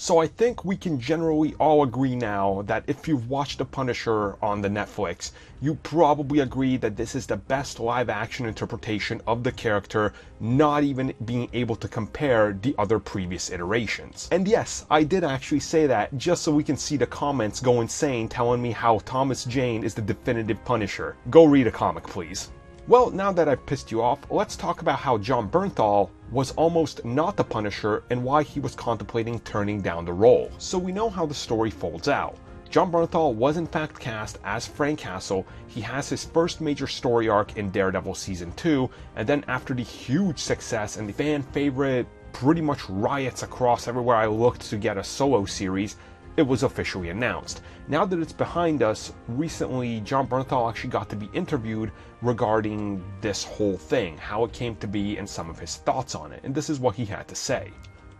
So I think we can generally all agree now that if you've watched The Punisher on the Netflix, you probably agree that this is the best live-action interpretation of the character, not even being able to compare the other previous iterations. And yes, I did actually say that just so we can see the comments go insane telling me how Thomas Jane is the definitive Punisher. Go read a comic, please. Well, now that I've pissed you off, let's talk about how Jon Bernthal was almost not the Punisher and why he was contemplating turning down the role. So we know how the story folds out. Jon Bernthal was in fact cast as Frank Castle. He has his first major story arc in Daredevil Season 2, and then after the huge success and the fan favorite pretty much riots across everywhere I looked to get a solo series, it was officially announced. Now that it's behind us, recently Jon Bernthal actually got to be interviewed regarding this whole thing, how it came to be, and some of his thoughts on it, and this is what he had to say.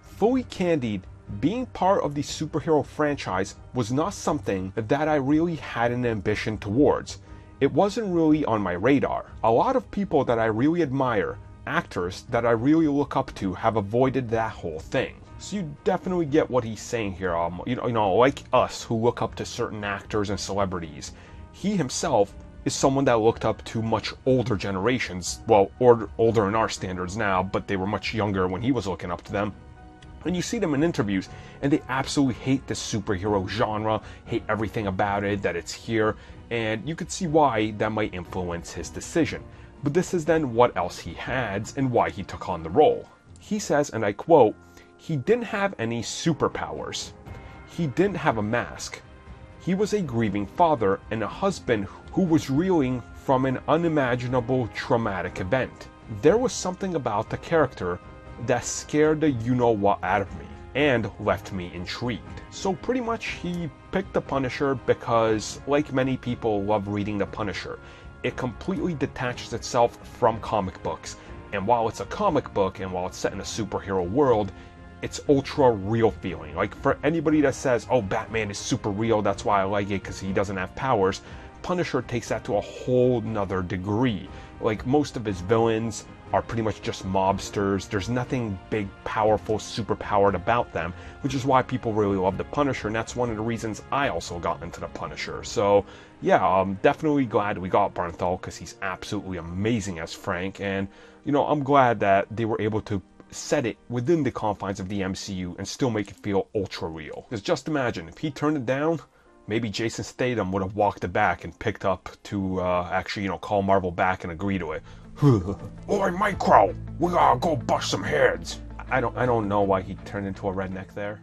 Fully candid, being part of the superhero franchise was not something that I really had an ambition towards. It wasn't really on my radar. A lot of people that I really admire, actors that I really look up to, have avoided that whole thing. So you definitely get what he's saying here. You know, like us who look up to certain actors and celebrities, he himself is someone that looked up to much older generations. Well, older in our standards now, but they were much younger when he was looking up to them. And you see them in interviews, and they absolutely hate the superhero genre, hate everything about it, that it's here, and you could see why that might influence his decision. But this is then what else he had and why he took on the role. He says, and I quote, "He didn't have any superpowers. He didn't have a mask. He was a grieving father and a husband who was reeling from an unimaginable traumatic event. There was something about the character that scared the you-know-what out of me and left me intrigued." So pretty much he picked the Punisher because, like many people love reading the Punisher, it completely detaches itself from comic books. And while it's a comic book and while it's set in a superhero world, it's ultra real feeling. Like for anybody that says, oh, Batman is super real, that's why I like it because he doesn't have powers, Punisher takes that to a whole nother degree. Like most of his villains are pretty much just mobsters. There's nothing big, powerful, super powered about them, which is why people really love the Punisher, and that's one of the reasons I also got into the Punisher. So yeah, I'm definitely glad we got Bernthal because he's absolutely amazing as Frank, and you know, I'm glad that they were able to set it within the confines of the MCU and still make it feel ultra real. Because just imagine, if he turned it down, maybe Jason Statham would have walked it back and picked up to actually, you know, call Marvel back and agree to it. Oi, Micro, we gotta go bust some heads. I don't know why he turned into a redneck there.